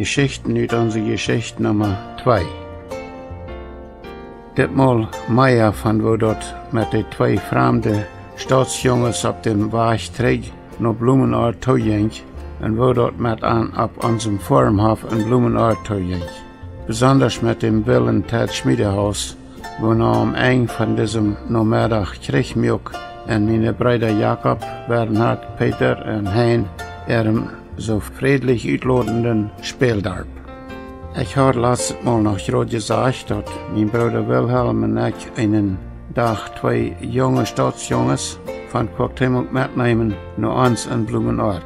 Geschichten uit onze Geschichte Nummer 2. Ditmaal Meier van wo dort met de twee vreemde staatsjongens op dem Weg terug naar Bloemenaar toe ging en wo dort met aan op onze Forumhof in Bloemenaar toe ging. Besonders met dem Willen Ted Schmiedehaus, wo nam een van diesem namiddag kreegmilk en meine Brüder Jakob, Bernhard, Peter en Hein so friedlich uitlodenden Spieldarp. Ich habe letztes Mal noch gerade gesagt, dass mein Bruder Wilhelm und ich einen Tag zwei junge Staatsjunges von Quacktemuk mitnehmen nach uns in Blumenort.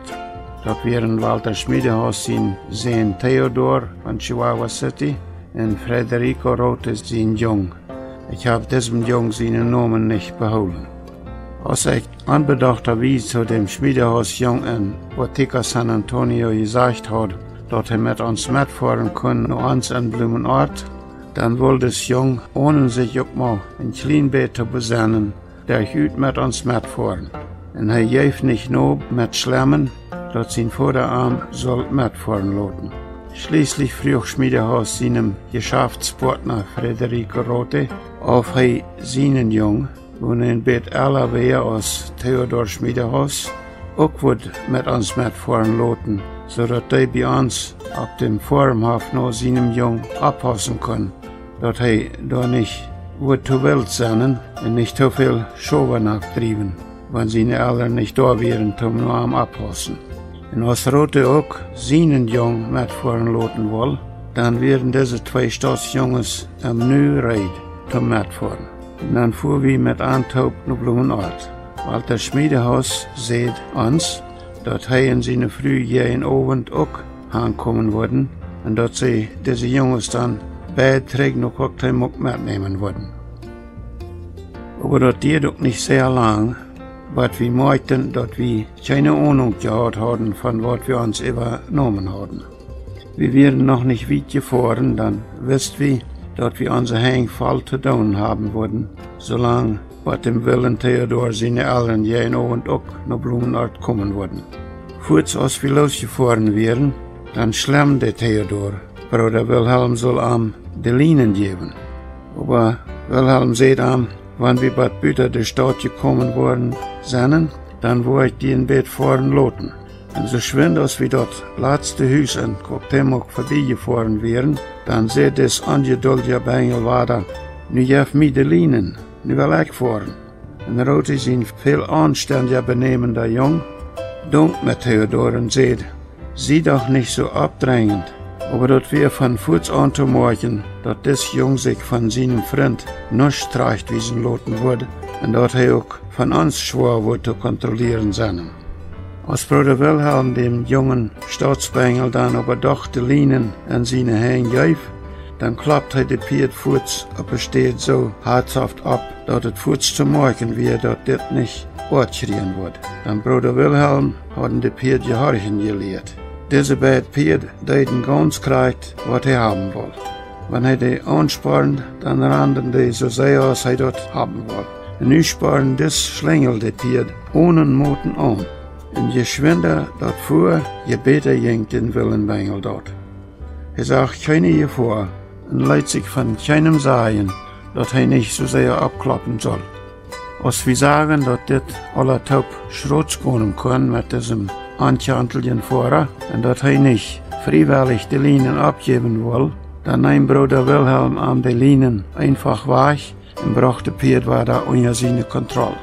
Dort wären Walter Schmiedehaus sein Theodor von Chihuahua City und Federico Rote sein Jung. Ich habe diesem Jung seinen Namen nicht behalten. Als ich anbedachterweise zu dem Schmiedehausjung in Botica San Antonio gesagt hat, dass mit uns mitfahren können nach uns in Blumenort, dann wollte das Jung, ohne sich auch mal ein klein bisschen zu besinnen, der heute mit uns mitfahren. Und er gab nicht nur mit Schlemmen, dass sein Vorderarm soll mitfahren lassen. Schließlich frug Schmiedehaus seinem Geschäftspartner Federico Rote, auf seinen Jung, wo ein bisschen älter wäre als Theodor Schmiedehaus, auch wird mit uns mitfahren lassen, sodass die bei uns auf dem Forumhof noch seinem Jung abpassen kann, dass da nicht wird zu wild sein und nicht zu viel Schoben abtrieben, wenn seine Eltern nicht da wären, zum nur am abpassen. Und als Rote auch seinen Jung mitfahren lassen will, dann werden diese zwei Staatsjunges am Neureid zum Mitfahren. Und dann fuhren wir mit Antaub nach Blumenort. Walter Schmiedehaus sieht uns, dass in seine frühen Abend auch ankommen würden und dass sie diese Jungs dann beide nach Quacktemuk mitnehmen würden. Aber das geht auch nicht sehr lang, weil wir merkten, dass wir keine Ahnung gehabt haben, von was wir uns übernommen hatten. Wir wären noch nicht weit gefahren, dann wisst wir, dass wir unser Hang voll zu tun haben würden, solange bei dem Willen Theodor seine Eltern jeden Abend auch nach Blumenort kommen würden. Kurz als wir losgefahren wären, dann schlemmte Theodor, Bruder Wilhelm soll ihm die Linen geben. Aber Wilhelm sagt ihm, wenn wir bei Büter der Stadt gekommen worden sind, dann wollte ich die in Bett fahren lassen. Und so schwind als wir dort letzte Haus in Quacktemuk vorbeigefahren wären, dann seht das ungeduldige Bengel weiter, nu gef mir die Linen, nu will ich fahren. Und Rote ist ein viel anständiger benehmender Jung, dankt mit Theodor und sagt, sieh doch nicht so abdrängend, aber dort wir von Fuß an zu morgen, dass das Jung sich von seinem Freund nicht reicht wiesen lassen würde und dass auch von uns schwor wird zu kontrollieren sein. Als Bruder Wilhelm dem jungen Staatsbengel dann aber doch die Linen an seine Hände gab, dann klappt die Piedfuß, aber steht so herzhaft ab, dass das Fuß zu morgen wird, dass das nicht fortschreien wird. Dann Bruder Wilhelm hat die Pied gehorchen gelehrt. Diese beiden Pied deuten ganz kriegt, was haben wollte. Wenn die ansparen, dann rannten die so sehr, als dort haben wollte. Und nu sparen das schlängelte Pied ohne Moten an. Und je schwinder dort fuhr, je besser ging den Willenbengel dort. Sagt keine Gefahr und lässt sich von keinem sagen, dass nicht so sehr abklappen soll. Als wir sagen, dass das aller Taub Schrotz gehen kann mit diesem anchanteligen Fahrer und dass nicht freiwillig die Linen abgeben will, dann nimmt Bruder Wilhelm an die Linen einfach weg und brachte Piet weiter unter seine Kontrolle.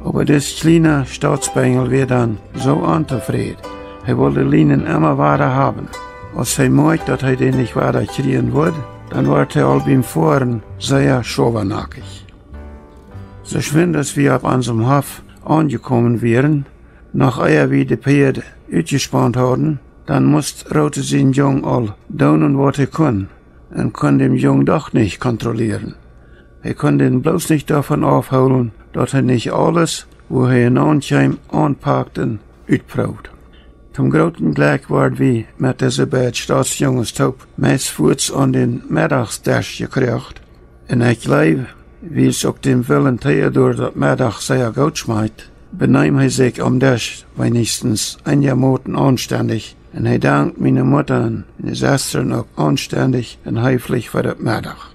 Aber das kleine Staatsbengel wird dann so unzufrieden. Er will die Linen immer weiter haben. Als er merkt, dass die nicht weiter kriegen wird, dann wird er all beim Fahren sehr schobernackig. So schwind, dass wir auf unserem Hof angekommen wären, nach ehe wir die Pferde ausgespannt hatten, dann musste Rote sein Jung all tun, was er kann, und kann dem Jung doch nicht kontrollieren. Er kann ihn bloß nicht davon aufholen, dass er nicht alles, wo er hineinkam, anpackt und uitprobt. Zum großen Glück waren wir mit diesen beiden Staatsjungens taub meist Fuß an den Mittagsdash gekriegt. Und ich glaube, wie es auch dem Willen Theodor das Mittag sehr gut schmeckt, benahm er sich am Dash wenigstens einigermaßen anständig En hij dankt mijn moeder en mijn zuster ook anständig en heiflich voor dat middag.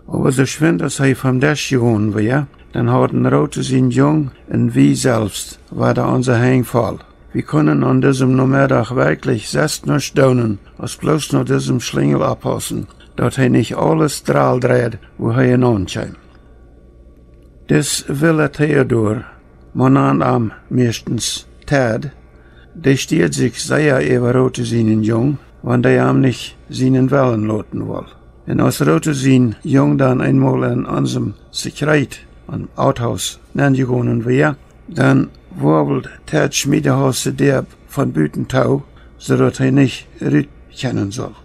Aber so schwind als hij vom Desch gewonnen war, dann hadden Rote zijn jong en wie selbst war da unser Hangfall. Wir können an diesem Nachmittag wirklich selbst nur staunen, als bloß nur diesem Schlingel abpassen, dat hij nicht alles draal dreht, wo hij in ankommt. Des will Theodor, man am meistens Ted, der steht sich sehr über Rote seinen Jung, wann der am nicht seinen Wellen loten will. Und als Rote sein Jung dann einmal in unserem Sekret am Outhaus nangegangen war, dann wirbelt Ted Schmiedehaus derb von Bütentau, sodass er nicht Rüt kennen soll.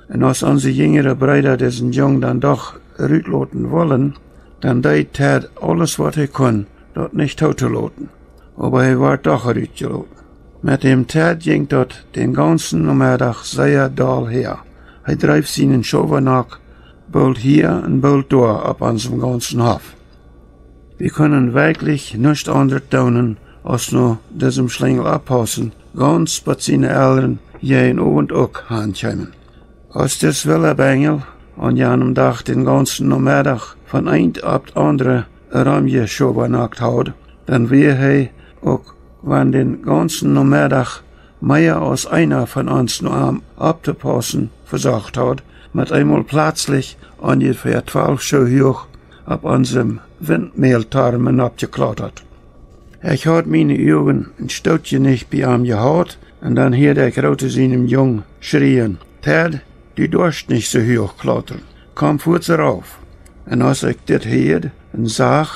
Und als unsere jüngere Brüder diesen Jung dann doch Rüt loten wollen, dann deed Ted alles wat hij kon, dort nicht tot zu loten. Aber er war doch Rüt geloten. Mit dem Ted ging dort den ganzen Nachmittag sehr doll her. Hij dreef seinen Schobernack, bald hier und bald dort ab unserem ganzen Hof. Wir können wirklich nichts anderes tun, als nur diesem Schlingel abpassen, ganz bei seinen Eltern jeden Abend auch heimkommen. Als das Willebengel an jenem Tag den ganzen Nachmittag von ein ab andere rumgeschobernackt hat, dann wäre er auch, wenn den ganzen Nachmittag mehr als einer von uns nur am abzupassen versucht hat, mit einmal plötzlich ungefähr 12 Schuhe hoch ab unserem Windmehltarmen abgeklattert. Ich had meine Augen ein Stootje nicht bei ihm gehabt, und dann hörte ich Rote seinem Jung schrien, Ted, du darfst nicht so hoch klettern, komm kurz rauf. Und als ich das hörte und sah,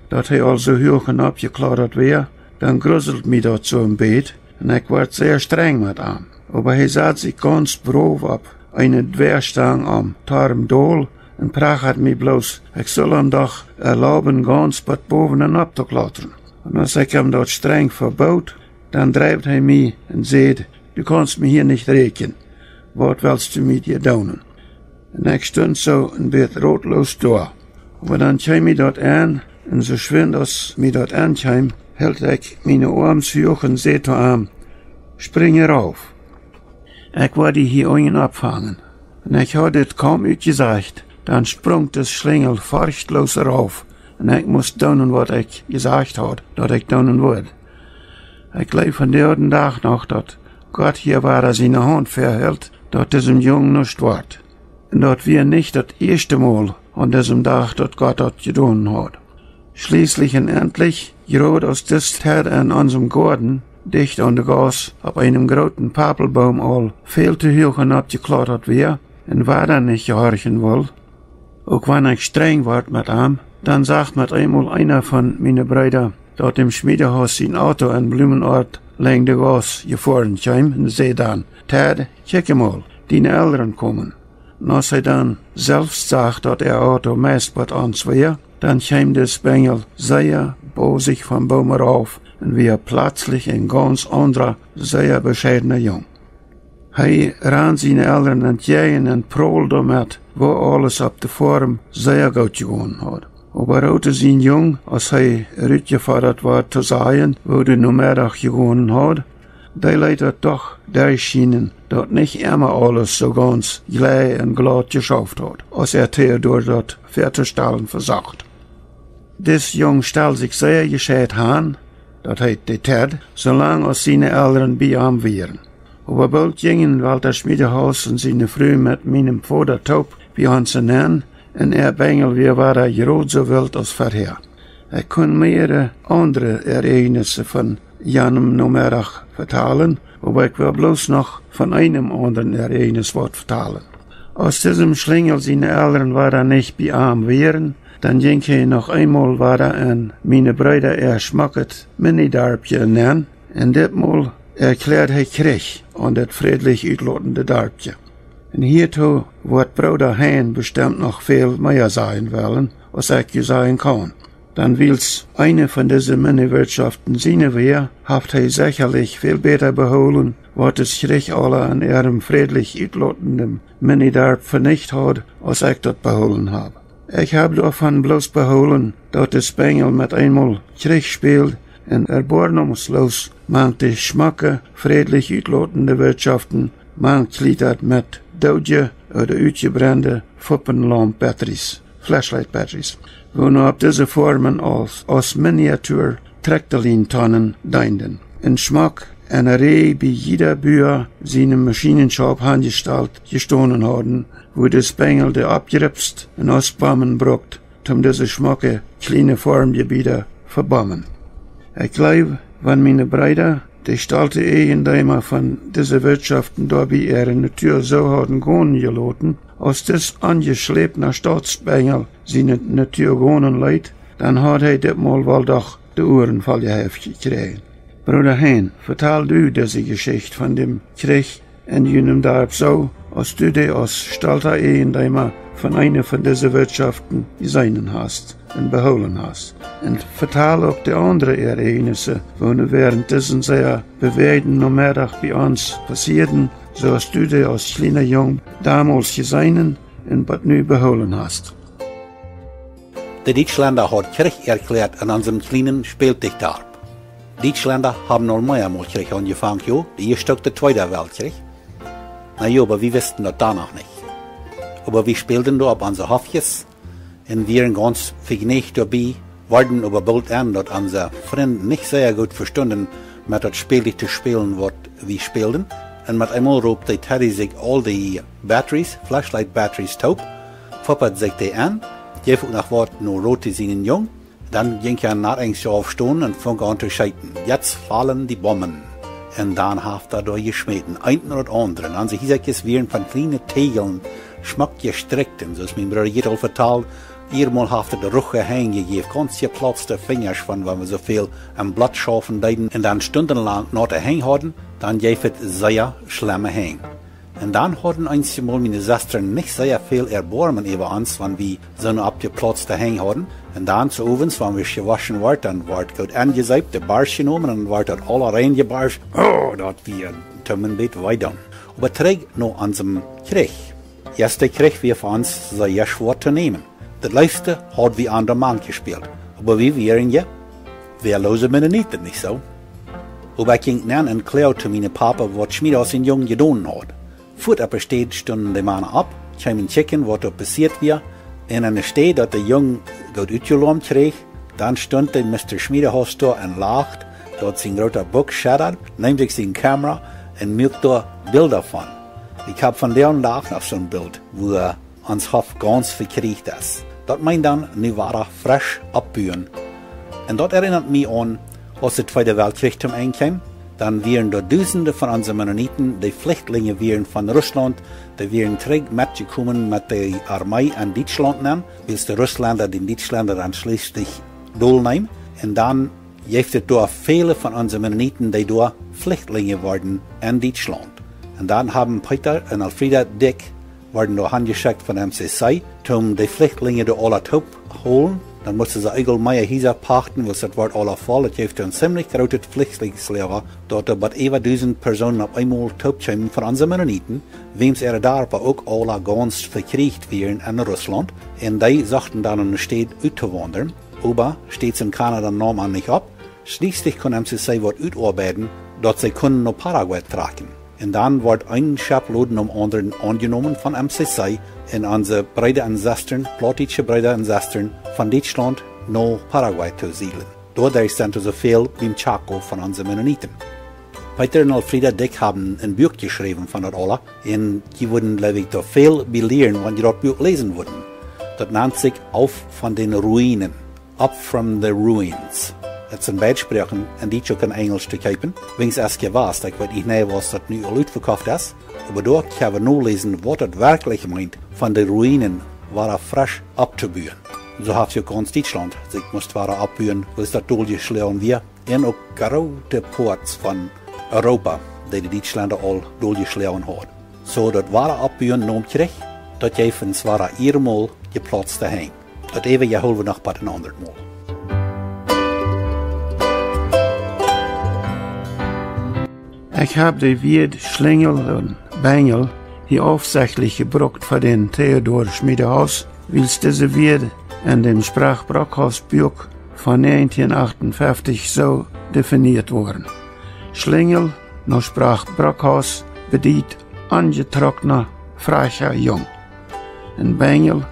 dass er also hoch und abgeklettert war, dann gruselt mich das so im Bett, und ich war sehr streng mit ihm. Aber er sah sich ganz brav ab, eine Dwerstang am Tarmdol, und prachert mich bloß, ich soll ihm doch erlauben, ganz bis boven und abzuklettern. Und als ich ihm dort streng verbot, dann treibt er mich und sagt, du kannst mich hier nicht reken. Was willst du mit dir tun? Und ich stund so ein bisschen rotlos da. Aber dann kam ich dort an, und so schwind als mich dort ankam, hält ich meine Arme hoch und sagte zu ihm, spring rauf. Ich wollte hier einen abfangen. Und ich hatte es kaum gesagt, dann sprung das Schlingel furchtlos rauf. Und ich muss tun, was ich gesagt habe, dass ich tun würde. Ich glaube von dem Tag noch, dass Gott hier war, seine Hand verhält, dass diesem Jungen nichts wird. Und dass wir nicht das erste Mal an diesem Tag, dass Gott das getan hat. Schließlich und endlich, gerade aus dieser Zeit in unserem Garten, dicht an der Gas, auf einem großen Pappelbaum all viel zu hoch und abgeklettert war, und war dann nicht gehorchen will. Auch wenn ich streng war mit ihm, dann sagt mit einmal einer von meinen Brüdern, dort im Schmiedehaus sein Auto in Blumenort lang der Gas gefahren kam, und zei dann, Ted, kijk mal, deine Eltern kommen. Und als er dann selbst sagt, dass er Auto meist bei uns war, dann kam das Bengel sehr bosig vom Baum rauf, und wir plötzlich ein ganz anderer, sehr bescheidener Jung. Hij ran seine Eltern entgegen und prollte damit, wo alles ab der Form sehr gut gegangen hat. Aber Rote sein Jung, als hij uitgefordert war zu sagen, wo der Nachmittag gegangen hat, der leider doch durchschienen, dass nicht immer alles so ganz gleich und glatt geschafft hat, als Theodor dort fertigstellen versagt. Des Jung stellt sich sehr gescheit an, dat heet de Ted, solange als seine Eltern bei ihm wären. Aber bald gingen Walter Schmiedehaus und seine Frau mit meinem Vater Taub bei uns hinein, und Bengel, wir waren gerade so wild als vorher. Ich kann mehrere andere Ereignisse von jenem Nachmittag vertellen, aber ich will bloß noch von einem anderen Ereignis vertellen. Aus diesem Schlingel seine Eltern waren nicht bei ihm wären, dann ging er noch einmal weiter an meine Brüder erschmacket Mini-Darbje hinein, und ditmal erklärt er Krieg an das friedlich uitlotende Darbje. Und hiertoe wird Bruder Hein bestimmt noch viel mehr sein wollen, als ich sagen kann. Dann will's eine von diesen Mini-Wirtschaften seine wäre, haft er sicherlich viel besser beholen, was das Krieg alle an ihrem friedlich uitlotenden Mini-Darb vernichtet hat, als ich das beholen habe. Ich habe davon bloß beholen, dass das Bengel mit einmal Krieg spielt, en erbarmungslos mankte schmacke, friedlich uitlotende Wirtschaften, mangliedert mit doodje oder uitgebrande Fuppenlamp-batteries, flashlight-batteries, wo nur op diese Formen als Miniatur Traktolintonnen dienden. In Schmack en Reh bei jeder Bühr seine Maschinenshop handgestalt gestohlen haben, wo der Spengel der abgeripst und ausbommen brucht, um diese schmacke kleine Formgebiete verbommen. Ich glaube, wenn meine Brüder die stalte Eigendämer von dieser Wirtschaften dabei ihre Natur so haben gehen gelassen, als das angeschleppt nach Staatsspengel seine Natur gehen leid, dann hat das mal wohl doch die Ohren voll gekriegt. Bruder Hein, vertel du diese Geschichte von dem Krieg in jenem Dorf so, als du die als stolzer Eigendämer von einer von diesen Wirtschaften gesehen hast und beholen hast. Und vertel auch die anderen Ereignisse, die während diesen sehr bewegten Nachmittag bei uns passierten, so als du die als kleiner Jung damals gesehen und was nu beholen hast. Die Deutschländer hat Krieg erklärt an unserem kleinen Spieldichtarp. Deutschländer haben noch mehrmals Krieg angefangen, jo, die erste der Zweite Weltkrieg. Na ja, aber wir wussten das danach nicht. Aber wir spielten da auf unsere Hofjes und wir waren ganz vergnügt dabei, warten aber bald an, dass unsere Freunde nicht sehr gut verstanden, mit das Spiel zu spielen, was wir spielten. Und mit einmal robte Teddy sich all die Batteries, Flashlight-Batteries taub, foppert sich die an, gef nach Wort nur rote seinen Jung, dann ging er nachdenklich aufstehen und fing an zu scheiten. Jetzt fallen die Bomben. Und dann hat er da geschmeten, einen oder anderen. Und sie hieß wären von kleinen Tegeln, schmack gestrickt. Und so ist mein Bruder jeder vertalt, Iermal hat er de Rüche hängen ganz geplatzte Fingers von, wenn wir so viel am Blatt schaffen deiden und dann stundenlang noch der Häng hatten, dann gäf es sehr schlimme Häng. Und dann hatten einmal meine Schwestern nicht sehr viel Erbarmen über uns, wenn wir so eine abgeplatzte Häng hatten. Und dann zu Ovens, wenn wir gewaschen wurden, dann ward gut angeseibt, der Barsch genommen und ward dort alle reingebarscht. Oh, das wir Tummenbett weiter. Aber trägt noch an dem Krieg. Erst der Krieg wir für uns sehr schwer zu nehmen. Das letzte hat wie an der Mann gespielt. Aber wir wären ja wehrlose Mennoniten, nicht so? Aber ich ging dann und klärte meinem Papa, was Schmied aus den Jungen getan hat. Vor der Stadt stunden die Männer ab, kamen checken, was da passiert war. In einer Stadt, dass der Junge gut ausgelohnt krieg, dann stund der Mr. Schmiedehaus da und lacht, dort sein großer Buch schattert, nimmt sich seine Kamera und macht da Bilder von. Ich hab von der Lachen auf so ein Bild, wo er ans Hof ganz verkriegt ist. Dat meint dann, nu war er frisch abbühen. Und das erinnert mich an, als der Zweite Weltkrieg zum Ende kam. Dann wären da Tausende von unseren Mennoniten, die Flüchtlinge wären von Russland, die wären Krieg mitgekommen mit der Armee an Deutschland nehmen, bis die Russländer den Deutschländer dann schließlich durchnehmen. Und dann gibt es da viele von unseren Mennoniten, die da Flüchtlinge waren in Deutschland. Und dann haben Peter und Alfreda Dick werden da angeschickt von MCC, um die Flüchtlinge da alle taub holen. Dann mussten sie allgemein hier pachten, was das Wort alle voll. Es gibt ein ziemlich großes Flüchtlingslager, dort aber über 1000 Personen auf einmal taub kommen von unseren Mennoniten, wem es da aber auch alle ganz verkriegt wären in Russland. Und die sagten dann in der Stadt auszuwandern, aber steht es in Kanada normal nicht ab. Schließlich kann MCC was ausarbeiten, dass sie können nach Paraguay tragen. Und dann wird ein Schaploden um anderen angenommen von MCC in unsere Brüder und Schwestern, plattische Brüder und Schwestern von Deutschland nach Paraguay zu siedeln. Dort sind so viel wie im Chaco von unseren Mennoniten. Peter und Alfreda Dick haben ein Buch geschrieben von das alle und die würden, glaube ich, da viel belehren, wenn die das Buch lesen würden. Das nennt sich Auf von den Ruinen, Up from the Ruins. Das sind Beitsprachen, und die auch in Englisch zu kaufen. Wenn es erst gewusst, ich weiß nicht, was das nu ausverkauft ist. Aber dort können wir nur lesen, was das wirklich meint, von den Ruinen war frisch abzubühen. So hat ja ganz Deutschland sich musste abbühen, was das durchgeschlagen wir. Und auch große Ports von Europa, die Deutschländer all durchgeschlagen haben. So, das war abbühen noch Krieg, das jeweils war einmal geplatzt daheim. Das eben holen wir noch bei den anderen Mal. Ich habe die Wied Schlingel und Bengel hier aufsächlich gebraucht für den Theodor Schmiedehaus, weil diese Wied in dem Sprachbrockhausbuch von 1958 so definiert worden. Schlingel, noch sprach Brockhaus, bedient angetrockneter, frecher Jung. En Bengel,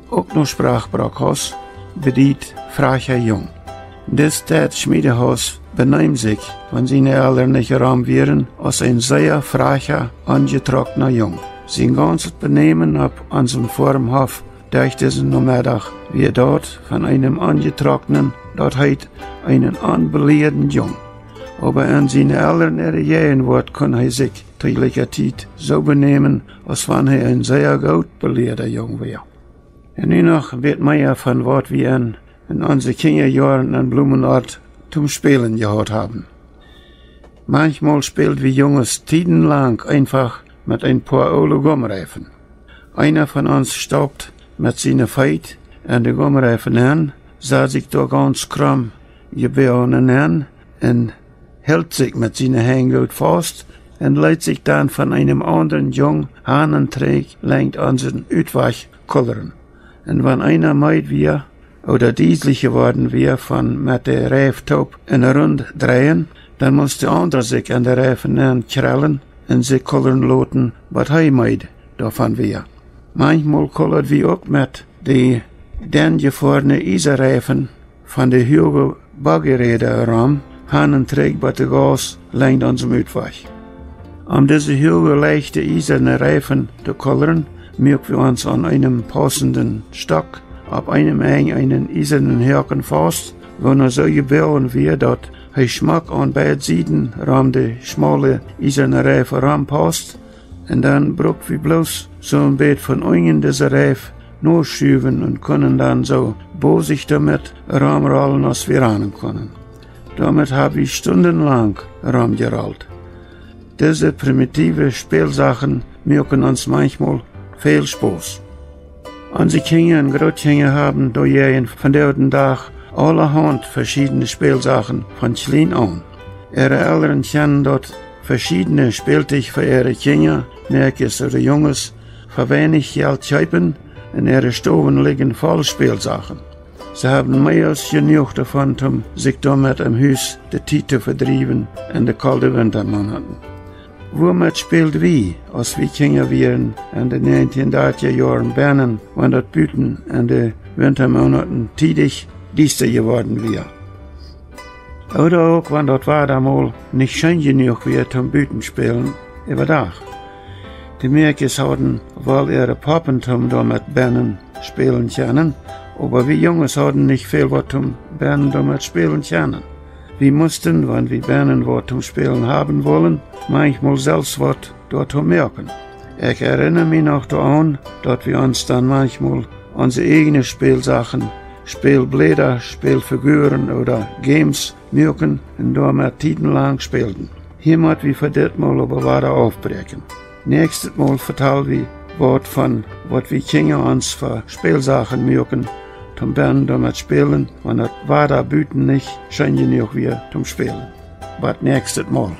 ook nog sprach Brockhaus, bedient frecher Jung. Dit dat Schmiedehaus benimmt sich, wenn seine Eltern nicht arm wären, als ein sehr frecher, angetrockneter Jung. Sein ganzes Benehmen ab unserem Formhof durch diesen Nachmittag, wie dort von einem angetrockneten, dort heit einen anbelehrten Jung. Aber an seine Eltern ergehen wird, kann er sich teiliger Zeit so benehmen, als wenn er ein sehr gut belehrter Jung wäre. Und nun noch wird mehr von was wir in unseren Kinderjahren an Blumenort zum Spielen gehabt haben. Manchmal spielt wir Jungs tidenlang einfach mit ein paar Ole Gummreifen. Einer von uns staubt mit seiner Feit an die Gummreifen an, sah sich da ganz krumm geboren an und hält sich mit seiner Hand gut fast und leitet sich dann von einem anderen Jungen Hahnenträg lenkt an den Utwach kullern. Und wenn einer meid wir oder dieslich geworden wir von mit der Reiftaub in eine Runde drehen, dann muss der andere sich an der Reifen krallen und sich kullern loten, was er meid davon wir. Manchmal kullert wir auch mit die dann gefahrene Iserreifen von der Hügel Baggeräder rum, Hahnenträg bei der Gas lenkt an zum Utwach. Um diese Hügel leichte eiserne Reifen zu kullern, mögen wir uns an einem passenden Stock auf einem Eng einen eisernen Haken fast, wenn er so gebaut wird, dass er Schmack an beiden Seiten ram die schmale eiserne Reife ranpasst, und dann braucht wir bloß so ein Bett von unten dieser Reife nur schieben und können dann so bosig damit ramrollen, als wir ran können. Damit habe ich stundenlang ramgerollt. Diese primitive Spielsachen mögen uns manchmal viel Spaß. Unsere Kinder und Großkinder haben durch von diesem Tag allerhand verschiedene Spielsachen von klein an. Ihre Eltern kennen dort verschiedene Spieltisch für ihre Kinder, Mädchen oder Jungs, für wenig Geld kaufen, in ihre Stoven liegen voll Spielsachen. Sie haben mehr als genug davon, um sich damit im Haus die Zeit zu verdrieben in den kalten Wintermonaten. Womit spielt wie, als wir Kinder wären in den 1930er Jahren Bernen, wenn das Büten in den Wintermonaten tidig düster geworden wäre. Oder auch, wenn das Wetter mal nicht schön genug wird zum Büten spielen, überdach. Die Mädchen hatten wohl ihre Pappentum damit Bernen spielen können, aber wir Jungs hatten nicht viel was zum Bernen damit spielen können. Wir mussten, wenn wir Bernen was zum Spielen haben wollen, manchmal selbst was dort merken. Ich erinnere mich noch daran, dass wir uns dann manchmal unsere eigenen Spielsachen, Spielblätter, Spielfiguren oder Games merken und damit tidenlang spielten. Hier müssen wir für das Mal aber weiter aufbrechen. Nächstes Mal vertellen wir was von, was wir Kinder uns für Spielsachen merken, zum Bernen damit spielen, wenn das weiter Büten nicht schön genug wird zum Spielen. But nächstes Mal.